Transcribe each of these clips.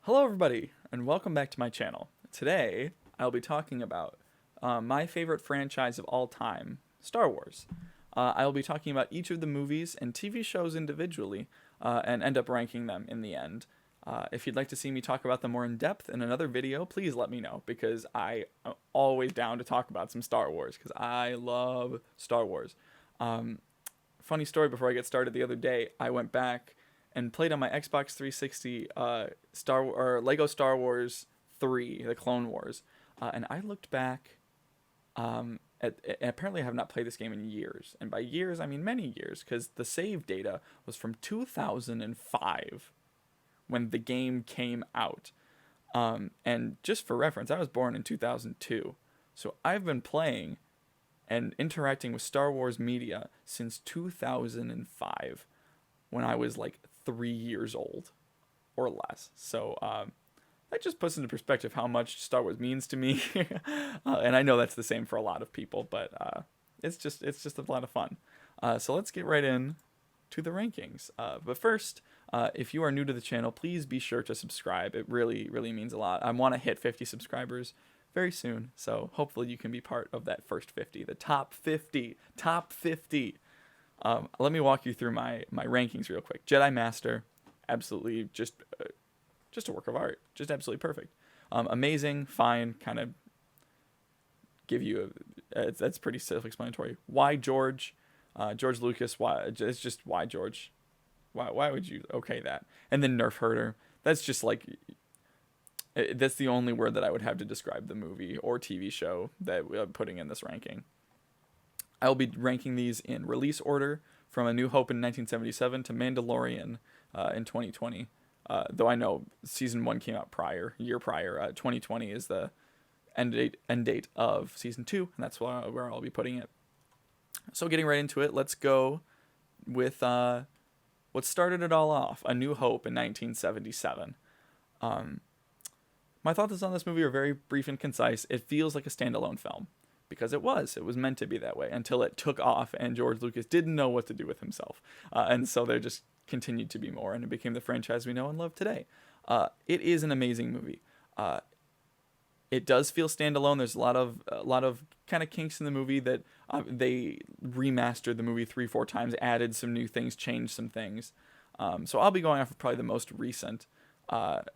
Hello everybody, and welcome back to my channel. Today, I'll be talking about my favorite franchise of all time, Star Wars. I'll be talking about each of the movies and TV shows individually, and end up ranking them in the end. If you'd like to see me talk about them more in depth in another video, please let me know, because I am always down to talk about some Star Wars, because I love Star Wars. Funny story before I get started, the other day, I went back and played on my Xbox 360 Lego Star Wars 3, the Clone Wars, and I looked back. Apparently, I have not played this game in years, and by years I mean many years, because the save data was from 2005 when the game came out. And just for reference, I was born in 2002, so I've been playing and interacting with Star Wars media since 2005, when I was like 3 years old or less. So that just puts into perspective how much Star Wars means to me. And I know that's the same for a lot of people, but it's just a lot of fun. So let's get right in to the rankings. But first, if you are new to the channel, please be sure to subscribe. It really means a lot. I want to hit 50 subscribers very soon, so hopefully you can be part of that first 50, the top 50. Let me walk you through my rankings real quick. Jedi Master, absolutely just a work of art, just absolutely perfect. Amazing, fine, kind of give you that's pretty self-explanatory. Why George? George Lucas? Why? It's just why George? Why would you okay that? And then Nerf Herder. That's just like that's the only word that I would have to describe the movie or TV show that I'm putting in this ranking. I'll be ranking these in release order, from A New Hope in 1977 to Mandalorian in 2020. Though I know season 1 came out year prior. 2020 is the end date of season 2, and that's where I'll be putting it. So getting right into it, let's go with what started it all off, A New Hope in 1977. My thoughts on this movie are very brief and concise. It feels like a standalone film, because it was meant to be that way until it took off and George Lucas didn't know what to do with himself. And so there just continued to be more, and it became the franchise we know and love today. It is an amazing movie. It does feel standalone. There's a lot of kind of kinks in the movie that they remastered the movie 3-4 times, added some new things, changed some things. So I'll be going off of probably the most recent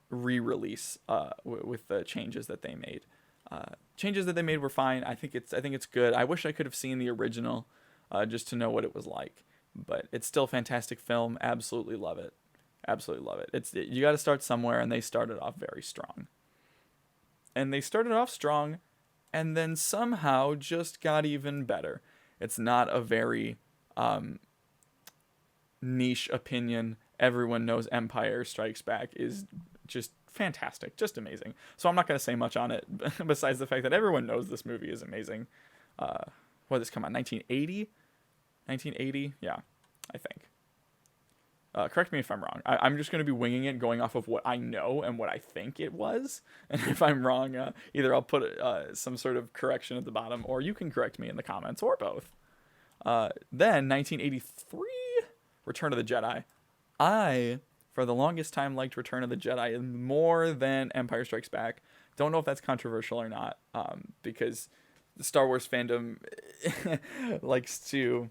re-release with the changes that they made. Changes that they made were fine. I think it's good. I wish I could have seen the original just to know what it was like, but it's still a fantastic film. Absolutely love it. You got to start somewhere, and they started off very strong. And they started off strong, and then somehow just got even better. It's not a very niche opinion. Everyone knows Empire Strikes Back is just fantastic, just amazing. So I'm not going to say much on it besides the fact that everyone knows this movie is amazing. What did this come out, 1980? Yeah, I think. Correct me if I'm wrong. I'm just going to be winging it, going off of what I know and what I think it was. And if I'm wrong, either I'll put some sort of correction at the bottom, or you can correct me in the comments, or both. Then 1983, Return of the Jedi. I, for the longest time, liked Return of the Jedi more than Empire Strikes Back. Don't know if that's controversial or not, because the Star Wars fandom likes to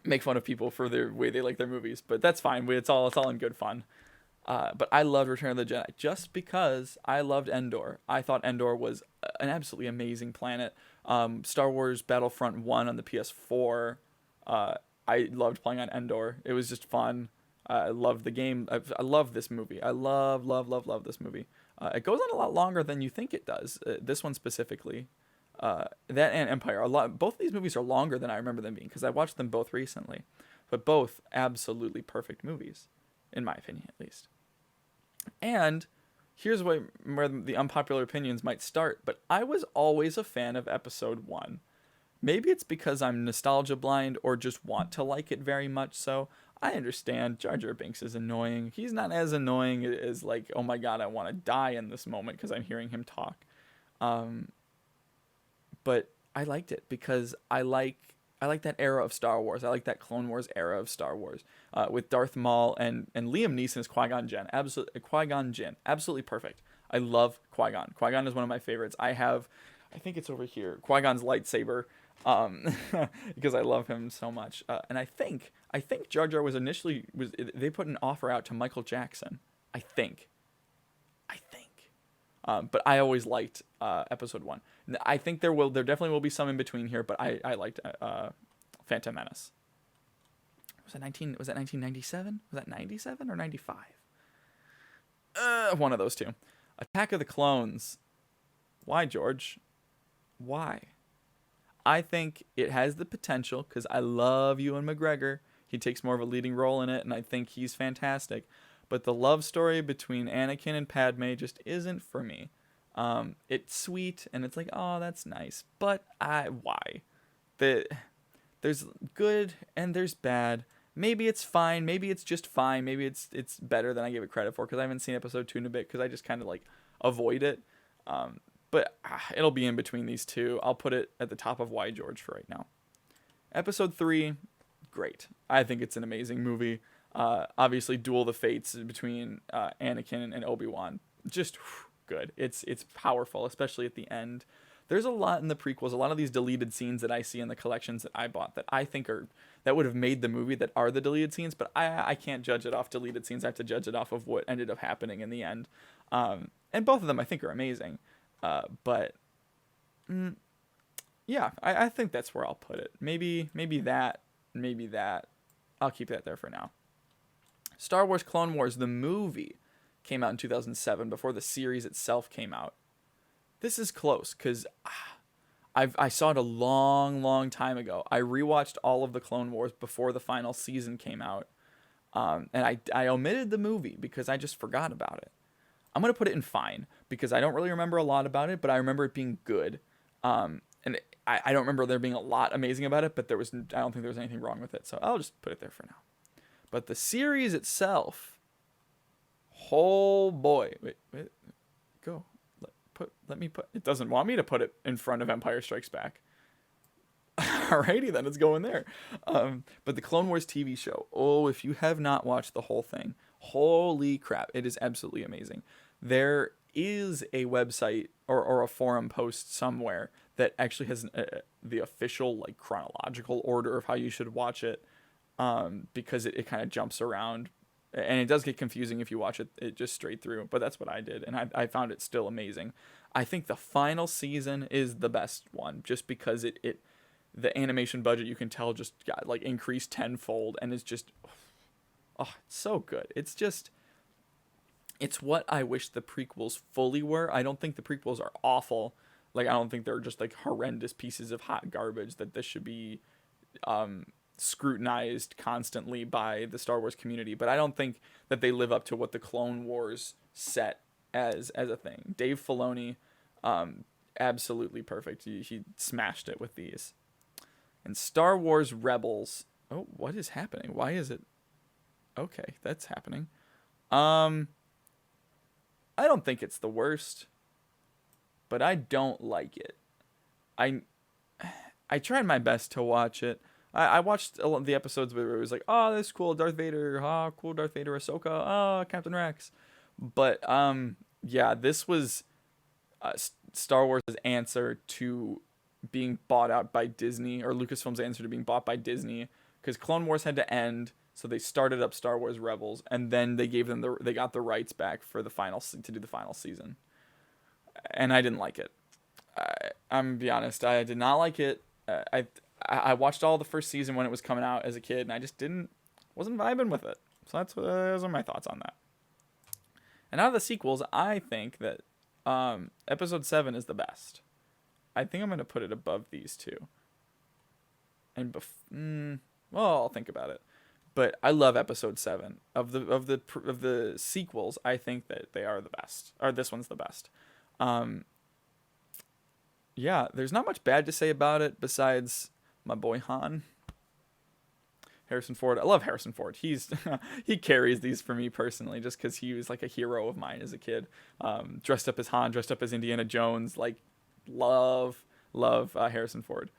make fun of people for the way they like their movies, but that's fine. It's all in good fun. But I loved Return of the Jedi just because I loved Endor. I thought Endor was an absolutely amazing planet. Star Wars Battlefront 1 on the PS4. I loved playing on Endor. It was just fun. I loved the game. I love this movie. I love this movie. It goes on a lot longer than you think it does. This one specifically. That and Empire. Both of these movies are longer than I remember them being, because I watched them both recently. But both absolutely perfect movies, in my opinion at least. And here's where the unpopular opinions might start, but I was always a fan of Episode 1. Maybe it's because I'm nostalgia blind or just want to like it very much so. I understand Jar Jar Binks is annoying. He's not as annoying as like, oh my god, I want to die in this moment because I'm hearing him talk. But I liked it because I like I like that era of Star Wars. I like that Clone Wars era of Star Wars, with Darth Maul and Liam Neeson as Qui-Gon Jinn. Qui-Gon Jinn, absolutely perfect. I love Qui-Gon. Qui-Gon is one of my favorites. I think it's over here, Qui-Gon's lightsaber, because I love him so much. And I think Jar Jar they put an offer out to Michael Jackson. I think. But I always liked Episode 1. I think there definitely will be some in between here, but I liked Phantom Menace. Was that 1997? Was that 97 or 95? One of those two. Attack of the Clones. Why, George? Why? I think it has the potential, because I love Ewan McGregor. He takes more of a leading role in it, and I think he's fantastic. But the love story between Anakin and Padme just isn't for me. It's sweet, and it's like, oh, that's nice. But why? There's good and there's bad. Maybe it's fine. Maybe it's just fine. Maybe it's better than I give it credit for, because I haven't seen episode 2 in a bit, because I just kind of like avoid it. But it'll be in between these two. I'll put it at the top of Why George for right now. Episode 3, great. I think it's an amazing movie. Obviously, Duel of the Fates between Anakin and Obi-Wan, just good. It's powerful, especially at the end. There's a lot in the prequels, a lot of these deleted scenes that I see in the collections that I bought that I think that would have made the movie, that are the deleted scenes, but I can't judge it off deleted scenes. I have to judge it off of what ended up happening in the end. And both of them I think are amazing. But yeah, I think that's where I'll put it. Maybe that. I'll keep that there for now. Star Wars Clone Wars, the movie, came out in 2007, before the series itself came out. This is close, because I saw it a long time ago. I rewatched all of the Clone Wars before the final season came out. And I omitted the movie because I just forgot about it. I'm going to put it in fine, because I don't really remember a lot about it, but I remember it being good. And I don't remember there being a lot amazing about it, but I don't think there was anything wrong with it. So I'll just put it there for now. But the series itself, oh boy, wait, go. Let me put, it doesn't want me to put it in front of Empire Strikes Back. Alrighty then, it's going there. But the Clone Wars TV show, oh, if you have not watched the whole thing, holy crap, it is absolutely amazing. There is a website or a forum post somewhere that actually has the official like chronological order of how you should watch it, because it kind of jumps around, and it does get confusing if you watch it just straight through, but that's what I did, and I found it still amazing. I think the final season is the best one, just because the animation budget, you can tell, just got like increased tenfold, and it's just, oh, it's so good. It's what I wish the prequels fully were. I don't think the prequels are awful. Like, I don't think they're just like horrendous pieces of hot garbage that this should be scrutinized constantly by the Star Wars community. But I don't think that they live up to what the Clone Wars set as a thing. Dave Filoni, absolutely perfect. He smashed it with these. And Star Wars Rebels. Oh, what is happening? Why is it? Okay, that's happening. I don't think it's the worst, but I don't like it. I tried my best to watch it. I watched a lot of the episodes where it was like, oh, this is cool, Darth Vader, cool Darth Vader, Ahsoka, Captain Rex. But yeah, this was Star Wars' answer to being bought out by Disney, or Lucasfilm's answer to being bought by Disney, because Clone Wars had to end, so they started up Star Wars Rebels, and then they got the rights back for to do the final season, and I didn't like it. I'm gonna be honest, I did not like it. I watched all the first season when it was coming out as a kid, and I just wasn't vibing with it. So those are my thoughts on that. And out of the sequels, I think that Episode 7 is the best. I think I'm going to put it above these two. And well, I'll think about it. But I love Episode 7. Of the sequels, I think that they are the best. Or this one's the best. Yeah, there's not much bad to say about it besides my boy Han. Harrison Ford. I love Harrison Ford. He carries these for me personally, just because he was like a hero of mine as a kid. Dressed up as Han, dressed up as Indiana Jones. Like, love Harrison Ford.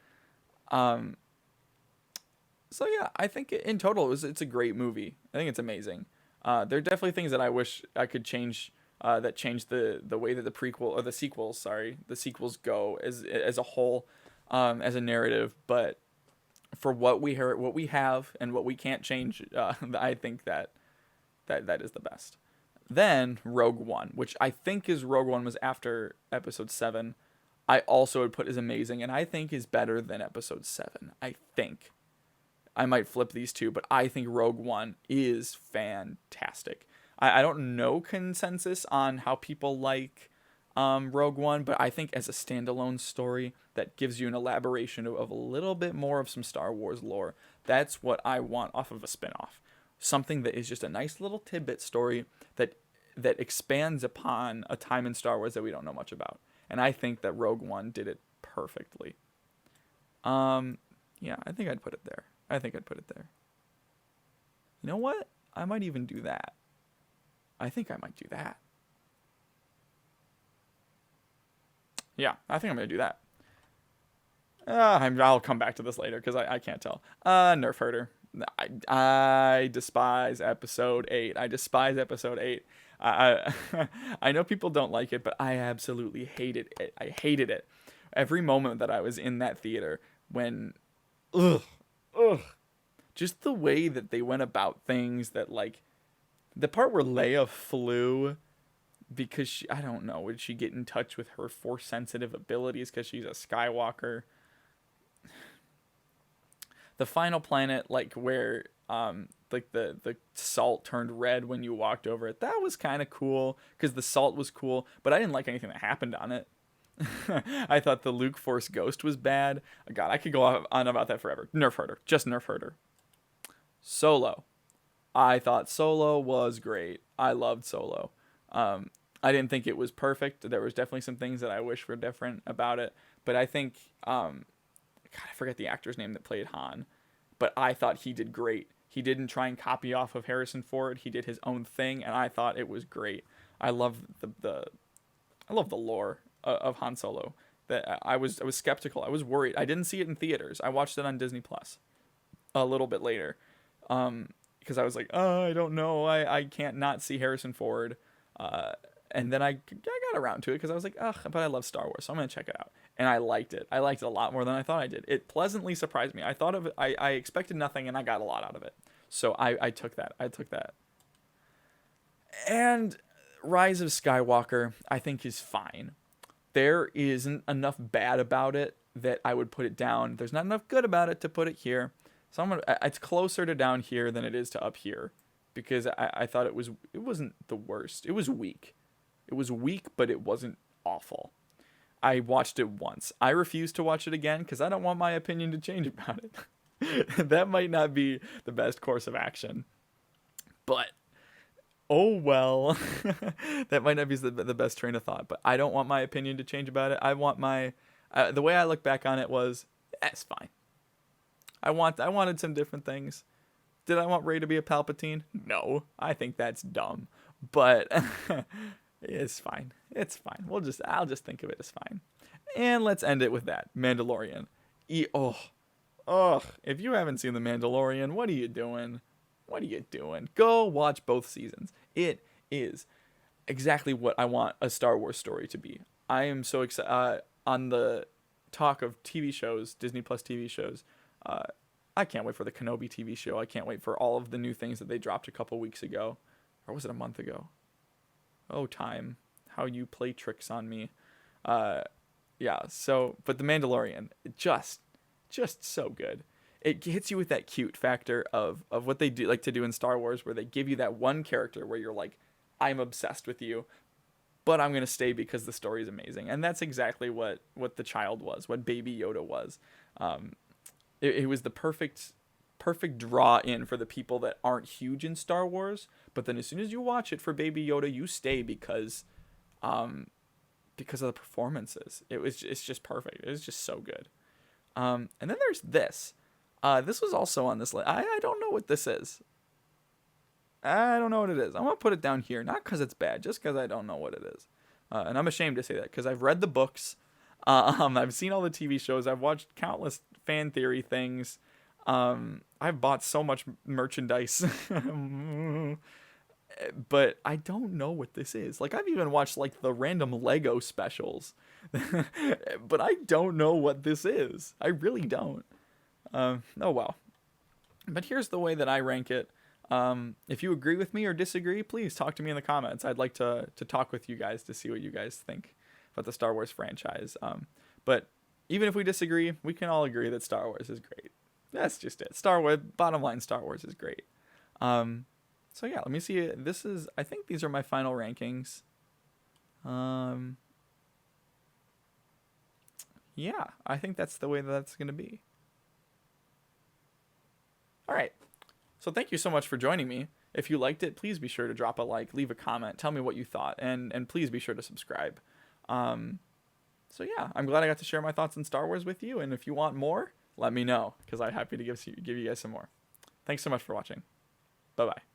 So yeah, I think in total it's a great movie. I think it's amazing. There are definitely things that I wish I could change. That change the way that the prequel or the sequels, sorry, the sequels go as a whole, as a narrative. But for what we have, and what we can't change, I think that is the best. Then Rogue One, which I think is Rogue One was after Episode 7. I also would put as amazing, and I think is better than Episode 7. I think. I might flip these two, but I think Rogue One is fantastic. I don't know consensus on how people like Rogue One, but I think as a standalone story that gives you an elaboration of a little bit more of some Star Wars lore, that's what I want off of a spinoff. Something that is just a nice little tidbit story that expands upon a time in Star Wars that we don't know much about. And I think that Rogue One did it perfectly. Yeah, I think I'd put it there. I think I'd put it there. You know what? I might even do that. I think I might do that. Yeah, I think I'm going to do that. I'll come back to this later because I can't tell. Nerf herder. I despise episode 8. I despise episode 8. I know people don't like it, but I absolutely hated it. I hated it. Every moment that I was in that theater when, ugh, just the way that they went about things, that like the part where Leia flew because I don't know, would she get in touch with her force sensitive abilities because she's a Skywalker? The final planet, like where like the salt turned red when you walked over it, that was kind of cool because the salt was cool, but I didn't like anything that happened on it. I thought the Luke Force Ghost was bad. God, I could go on about that forever. Nerf herder, just nerf herder. Solo. I thought Solo was great. I loved Solo. I didn't think it was perfect. There was definitely some things that I wish were different about it. But I think, God, I forget the actor's name that played Han. But I thought he did great. He didn't try and copy off of Harrison Ford. He did his own thing, and I thought it was great. I love I love the lore of Han Solo. That I was skeptical. I was worried. I didn't see it in theaters. I watched it on Disney Plus a little bit later. Because I was like, oh, I don't know. I can't not see Harrison Ford. And then I got around to it because I was like, ugh, but I love Star Wars, so I'm going to check it out. And I liked it. I liked it a lot more than I thought I did. It pleasantly surprised me. I thought of it, I expected nothing, and I got a lot out of it. So I took that. I took that. And Rise of Skywalker, I think, is fine. There isn't enough bad about it that I would put it down. There's not enough good about it to put it here. So it's closer to down here than it is to up here. Because I thought it wasn't the worst. It was weak. It was weak, but it wasn't awful. I watched it once. I refuse to watch it again because I don't want my opinion to change about it. That might not be the best course of action. But, oh well. That might not be the best train of thought. But I don't want my opinion to change about it. I want my... the way I look back on it was, it's fine. I wanted some different things. Did I want Rey to be a Palpatine? No. I think that's dumb. But... It's fine. It's fine. I'll just think of it as fine. And let's end it with that. Mandalorian. If you haven't seen The Mandalorian, what are you doing? What are you doing? Go watch both seasons. It is exactly what I want a Star Wars story to be. I am so excited. On the talk of TV shows, Disney Plus TV shows, I can't wait for the Kenobi TV show. I can't wait for all of the new things that they dropped a couple weeks ago. Or was it a month ago? Oh, time. How you play tricks on me. Yeah, so, but The Mandalorian, just so good. It hits you with that cute factor of what they do like to do in Star Wars, where they give you that one character where you're like, I'm obsessed with you, but I'm going to stay because the story is amazing. And that's exactly what the child was, what Baby Yoda was. It was the perfect draw in for the people that aren't huge in Star Wars, but then as soon as you watch it for Baby Yoda, you stay because of the performances. It's just perfect. It was just so good. And then there's this. This was also on this list. I don't know what this is. I don't know what it is. I'm gonna put it down here, not because it's bad, just because I don't know what it is. And I'm ashamed to say that because I've read the books. I've seen all the TV shows. I've watched countless fan theory things. I've bought so much merchandise, but I don't know what this is. Like, I've even watched like the random Lego specials, but I don't know what this is. I really don't. Oh well. But here's the way that I rank it. If you agree with me or disagree, please talk to me in the comments. I'd like to talk with you guys to see what you guys think about the Star Wars franchise. But even if we disagree, we can all agree that Star Wars is great. That's just it. Star Wars, bottom line, Star Wars is great. So yeah, let me see. I think these are my final rankings. Yeah, I think that's the way that's going to be. All right. So thank you so much for joining me. If you liked it, please be sure to drop a like, leave a comment, tell me what you thought, and please be sure to subscribe. So yeah, I'm glad I got to share my thoughts on Star Wars with you, and if you want more, let me know, because I'm happy to give you guys some more. Thanks so much for watching. Bye-bye.